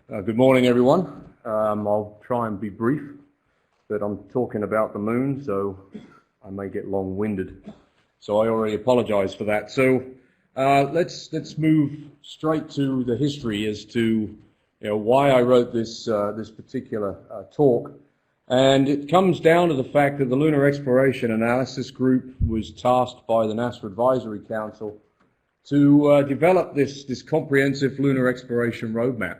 Good morning, everyone. I'll try and be brief, but I'm talking about the moon, so I may get long-winded. So I already apologize for that. So let's move straight to the history as to why I wrote this particular talk. And it comes down to the fact that the Lunar Exploration Analysis Group was tasked by the NASA Advisory Council to develop this comprehensive lunar exploration roadmap.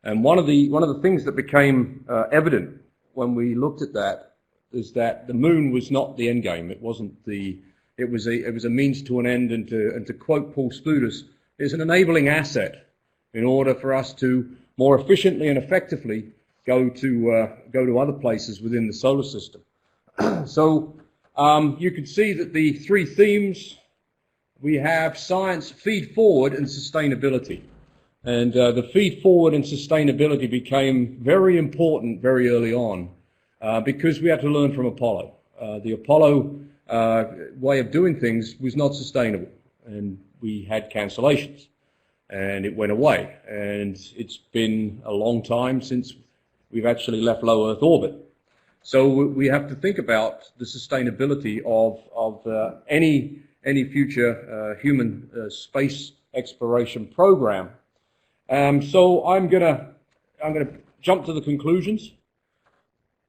And one of the things that became evident when we looked at that is that the moon was not the end game. It wasn't it was a means to an end, and to quote Paul Studis, is an enabling asset in order for us to more efficiently and effectively go to other places within the solar system. So you can see that the three themes we have: science, feed forward, and sustainability. And the feed forward and sustainability became very important very early on because we had to learn from Apollo. The Apollo way of doing things was not sustainable, and we had cancellations, and it went away. And it's been a long time since we've actually left low Earth orbit. So we have to think about the sustainability of any future human space exploration program. So I'm gonna jump to the conclusions.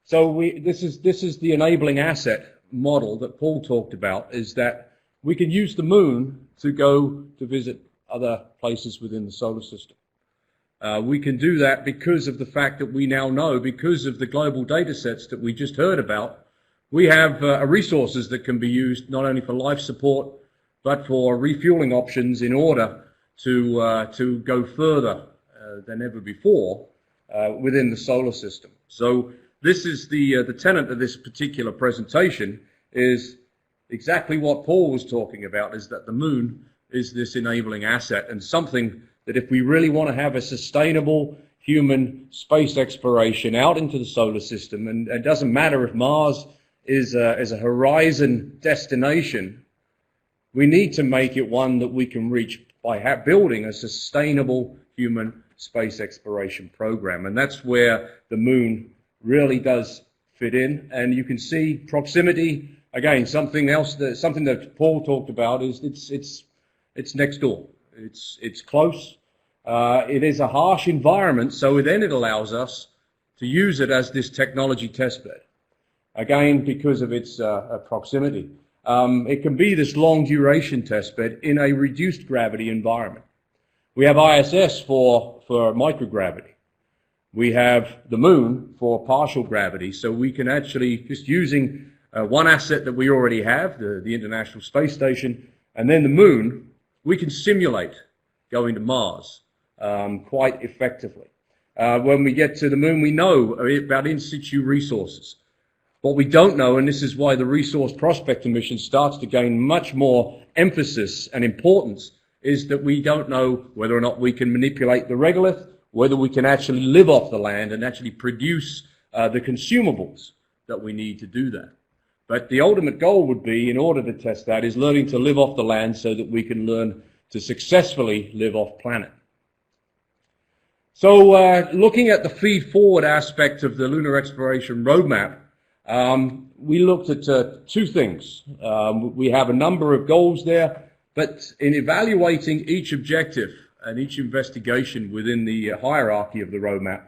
So this is the enabling asset model that Paul talked about, is that we can use the moon to go to visit other places within the solar system. We can do that because of the fact that we now know, because of the global data sets that we just heard about, we have resources that can be used not only for life support, but for refueling options in order to go further than ever before within the solar system. So this is the tenet of this particular presentation, is exactly what Paul was talking about, is that the moon is this enabling asset, and something that if we really want to have a sustainable human space exploration out into the solar system, and it doesn't matter if Mars is a horizon destination, we need to make it one that we can reach by building a sustainable human space exploration program. And that's where the moon really does fit in. And you can see proximity, again, something that Paul talked about, is it's next door. It's close. It is a harsh environment, so then it allows us to use it as this technology testbed. Again, because of its proximity. It can be this long duration testbed in a reduced gravity environment. We have ISS for microgravity. We have the moon for partial gravity, so we can actually, just using one asset that we already have, the International Space Station, and then the moon, we can simulate going to Mars quite effectively. When we get to the moon, we know about in situ resources. What we don't know, and this is why the Resource Prospector mission starts to gain much more emphasis and importance, is that we don't know whether or not we can manipulate the regolith, whether we can actually live off the land and actually produce the consumables that we need to do that. But the ultimate goal would be, in order to test that, is learning to live off the land so that we can learn to successfully live off planet. So looking at the feed forward aspect of the lunar exploration roadmap, we looked at two things. We have a number of goals there, but in evaluating each objective and each investigation within the hierarchy of the roadmap,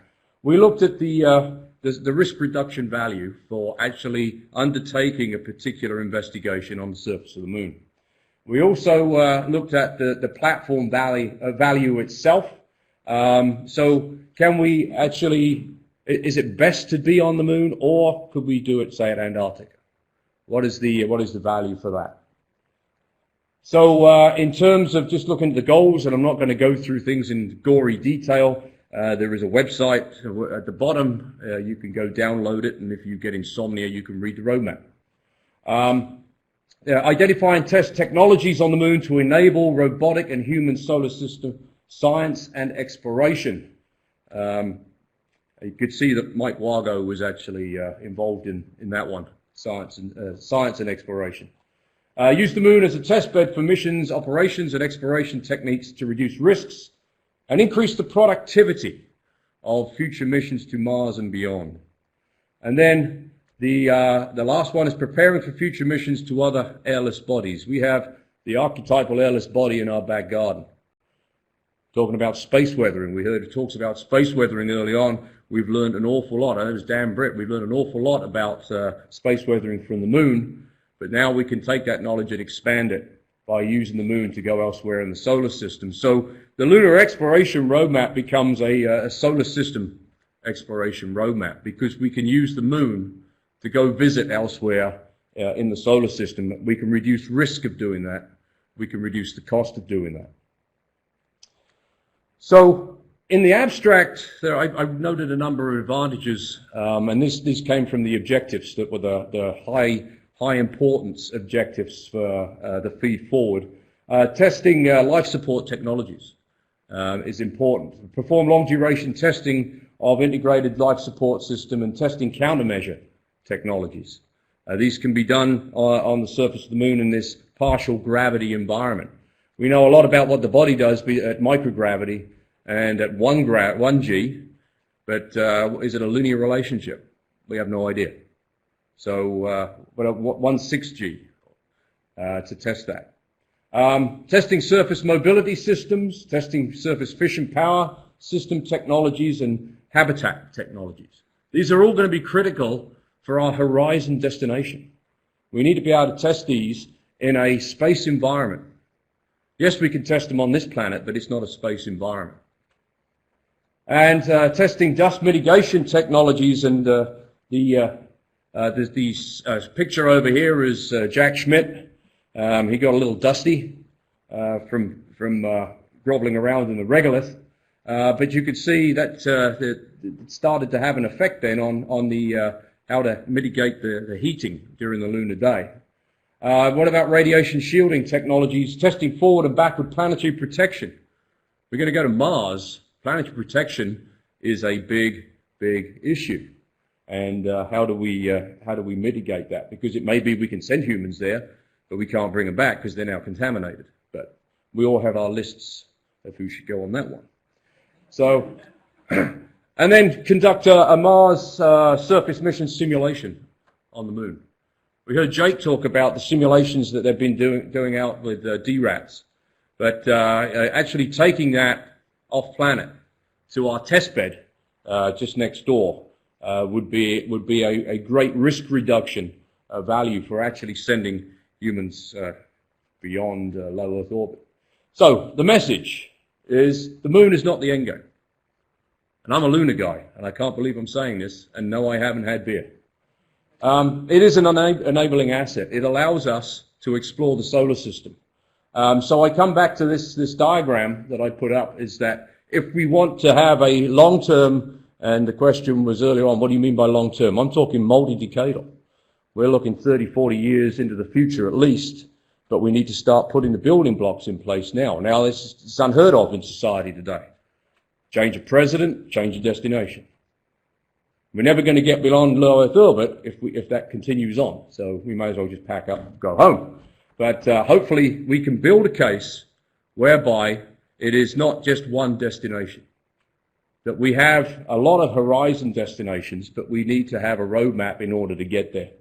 we looked at the risk reduction value for actually undertaking a particular investigation on the surface of the moon. We also looked at the platform value itself. So can we actually, is it best to be on the moon, or could we do it, say, at Antarctica? What is the value for that? So in terms of just looking at the goals, and I'm not going to go through things in gory detail, there is a website at the bottom. You can go download it, and if you get insomnia, you can read the roadmap. Identify and test technologies on the moon to enable robotic and human solar system science and exploration. You could see that Mike Wargo was actually involved in that one, science and exploration. Use the moon as a testbed for missions, operations, and exploration techniques to reduce risks and increase the productivity of future missions to Mars and beyond. And then the last one is preparing for future missions to other airless bodies. We have the archetypal airless body in our back garden. Talking about space weathering. We heard it talks about space weathering early on. We've learned an awful lot. I know it was Dan Britt. We've learned an awful lot about space weathering from the moon, but now we can take that knowledge and expand it by using the moon to go elsewhere in the solar system. So the lunar exploration roadmap becomes a solar system exploration roadmap, because we can use the moon to go visit elsewhere in the solar system. We can reduce risk of doing that. We can reduce the cost of doing that. So in the abstract, I've noted a number of advantages, and these came from the objectives that were the high importance objectives for the feed forward. Testing life support technologies is important. Perform long duration testing of integrated life support system and testing countermeasure technologies. These can be done on the surface of the moon in this partial gravity environment. We know a lot about what the body does at microgravity and at 1 G, but is it a linear relationship? We have no idea. So, but at 1/6 G to test that. Testing surface mobility systems, testing surface fission power system technologies, and habitat technologies. These are all going to be critical for our horizon destination. We need to be able to test these in a space environment. Yes, we can test them on this planet, but it's not a space environment. And testing dust mitigation technologies, and there's the picture over here is Jack Schmidt. He got a little dusty from groveling around in the regolith, but you could see that it started to have an effect then on the how to mitigate the heating during the lunar day. What about radiation shielding technologies? Testing forward and backward planetary protection. We're going to go to Mars. Planetary protection is a big issue, and how do we mitigate that? Because it may be we can send humans there, but we can't bring them back because they're now contaminated. But we all have our lists of who should go on that one. So, and then conduct a Mars surface mission simulation on the moon. We heard Jake talk about the simulations that they've been doing out with DRATs, but actually taking that off planet to our test bed just next door would be a great risk reduction value for actually sending humans beyond low Earth orbit. So the message is the moon is not the end game. And I'm a lunar guy, and I can't believe I'm saying this, and no, I haven't had beer. It is an enabling asset. It allows us to explore the solar system. So I come back to this diagram that I put up, is that if we want to have a long-term, and the question was earlier on, what do you mean by long-term? I'm talking multi-decadal. We're looking 30, 40 years into the future at least, but we need to start putting the building blocks in place now. Now, this is unheard of in society today. Change of president, change of destination. We're never going to get beyond low Earth orbit if that continues on, so we may as well just pack up and go home. But hopefully we can build a case whereby it is not just one destination, that we have a lot of horizon destinations, but we need to have a roadmap in order to get there.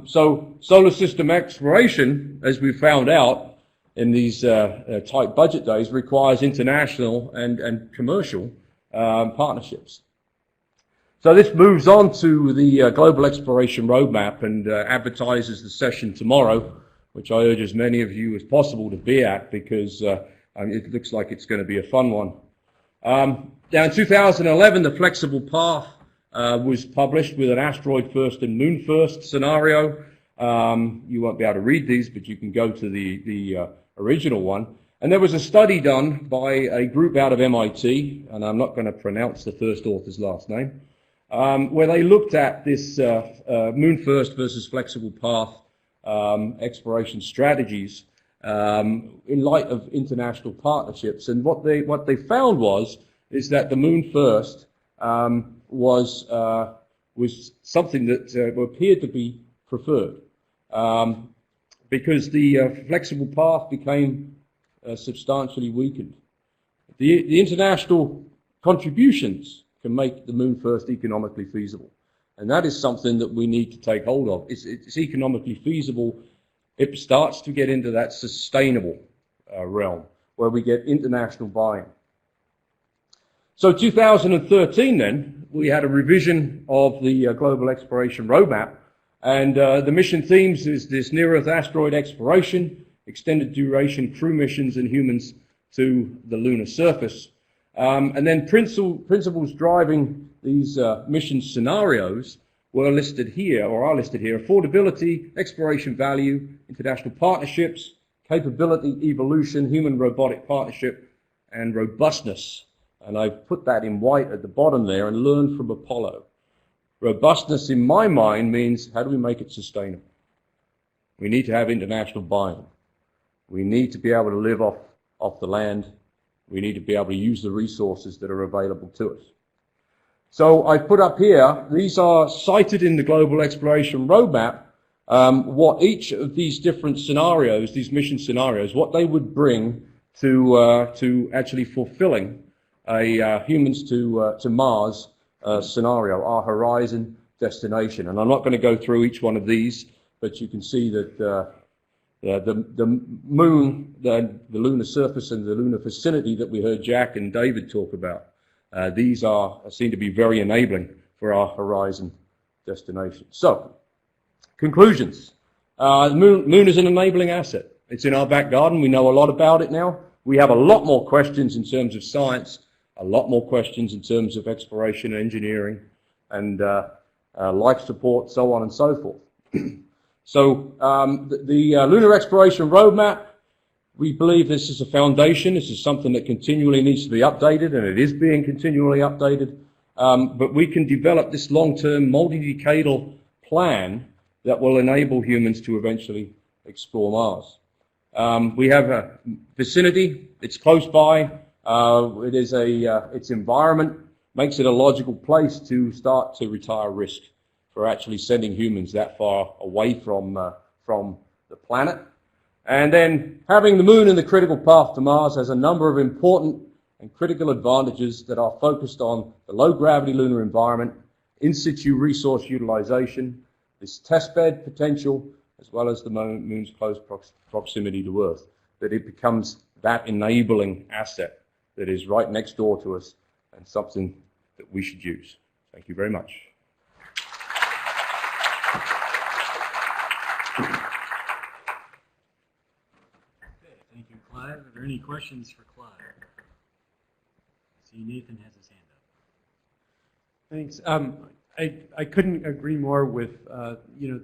So solar system exploration, as we found out in these tight budget days, requires international and commercial partnerships. So this moves on to the Global Exploration Roadmap, and advertises the session tomorrow, which I urge as many of you as possible to be at, because it looks like it's going to be a fun one. Now in 2011, the Flexible Path was published with an asteroid first and moon first scenario. You won't be able to read these, but you can go to the original one. And there was a study done by a group out of MIT, and I'm not going to pronounce the first author's last name, where they looked at this moon first versus flexible path exploration strategies in light of international partnerships. And what they found is that the moon first was something that appeared to be preferred, because the flexible path became substantially weakened. The international contributions can make the moon first economically feasible. And that is something that we need to take hold of. It's economically feasible. It starts to get into that sustainable realm where we get international buy-in. So 2013 then, we had a revision of the Global Exploration Roadmap, and the mission themes is this near-Earth asteroid exploration, extended duration crew missions and humans to the lunar surface. And then principles driving these mission scenarios were listed here, or are listed here: affordability, exploration value, international partnerships, capability, evolution, human-robotic partnership, and robustness. And I've put that in white at the bottom there, and learn from Apollo. Robustness, in my mind, means how do we make it sustainable? We need to have international buy-in. We need to be able to live off the land. We need to be able to use the resources that are available to us. So I put up here, these are cited in the Global Exploration Roadmap, what each of these different scenarios, these mission scenarios, what they would bring to actually fulfilling a humans to Mars scenario, our horizon destination. And I'm not going to go through each one of these, but you can see that the moon, the lunar surface and the lunar vicinity that we heard Jack and David talk about, these seem to be very enabling for our horizon destination. So, conclusions. The moon is an enabling asset. It's in our back garden. We know a lot about it now. We have a lot more questions in terms of science, a lot more questions in terms of exploration and engineering and life support, so on and so forth. So the Lunar Exploration Roadmap, we believe this is a foundation. This is something that continually needs to be updated, and it is being continually updated. But we can develop this long-term, multi-decadal plan that will enable humans to eventually explore Mars. We have a vicinity. It's close by. Its environment makes it a logical place to start to retire risk for actually sending humans that far away from the planet. And then having the moon in the critical path to Mars has a number of important and critical advantages that are focused on the low-gravity lunar environment, in-situ resource utilization, this testbed potential, as well as the moon's close proximity to Earth, that it becomes that enabling asset that is right next door to us and something that we should use. Thank you very much. Okay, thank you, Clive. Are there any questions for Clive? See, Nathan has his hand up. Thanks. I couldn't agree more with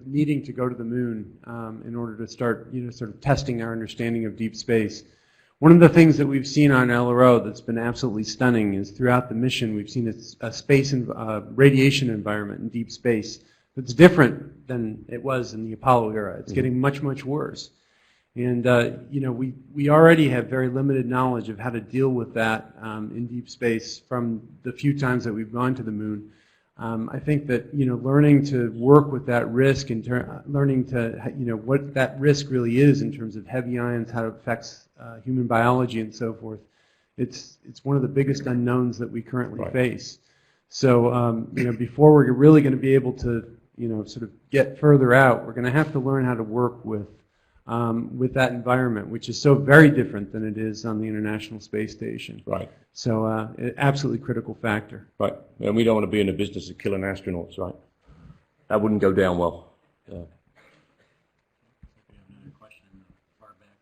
needing to go to the moon in order to start sort of testing our understanding of deep space. One of the things that we've seen on LRO that's been absolutely stunning is throughout the mission we've seen a space and radiation environment in deep space that's different than it was in the Apollo era. It's getting much, much worse. And we already have very limited knowledge of how to deal with that in deep space from the few times that we've gone to the moon. I think that learning to work with that risk and learning to what that risk really is in terms of heavy ions, how it affects human biology and so forth. It's one of the biggest unknowns that we currently face. So before we're really going to be able to sort of get further out, we're going to have to learn how to work with that environment, which is so very different than it is on the International Space Station. Right. So absolutely critical factor. Right. And we don't want to be in the business of killing astronauts, right? That wouldn't go down well. Yeah. We have another question far back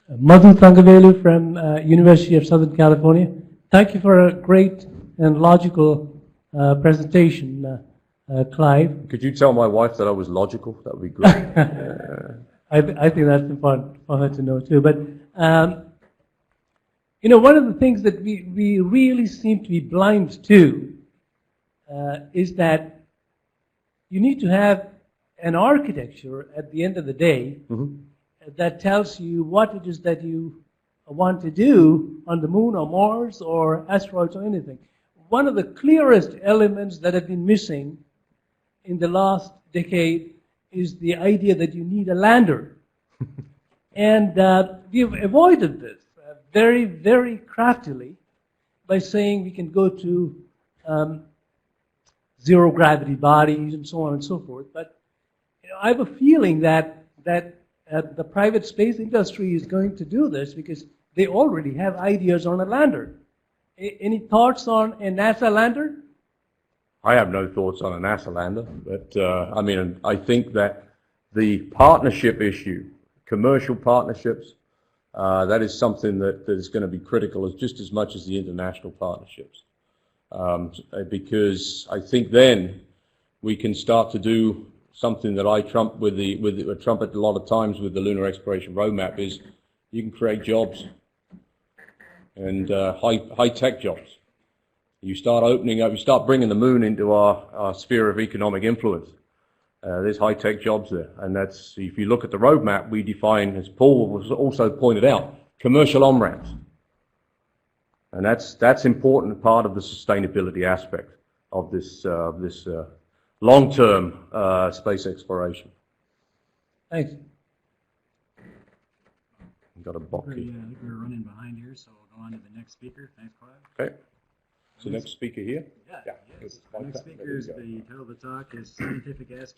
there. Madhu Thangavelu from University of Southern California. Thank you for a great and logical presentation, Clive. Could you tell my wife that I was logical? That would be great. I think that's important for her to know too. But one of the things that we really seem to be blind to is that you need to have an architecture at the end of the day that tells you what it is that you want to do on the moon or Mars or asteroids or anything. One of the clearest elements that have been missing in the last decade is the idea that you need a lander. And we've avoided this very, very craftily by saying we can go to zero gravity bodies and so on and so forth. But I have a feeling that the private space industry is going to do this because they already have ideas on a lander. Any thoughts on a NASA lander? I have no thoughts on a NASA lander, but I mean, I think that the partnership issue, commercial partnerships, that is something that is going to be critical just as much as the international partnerships. Because I think then we can start to do something that I trumpet a lot of times with the Lunar Exploration Roadmap is you can create jobs and high-tech jobs. You start opening up, you start bringing the moon into our sphere of economic influence. There's high-tech jobs there, and that's, if you look at the roadmap, we define, as Paul was also pointed out, commercial on-ramps. And that's important part of the sustainability aspect of this long-term space exploration. Thanks. Got a box I here. think we're running behind here, so we'll go on to the next speaker. Thanks, Clive. Okay. So next speaker here? Yeah, yes. Our next speaker is the title of the talk is Scientific Aspects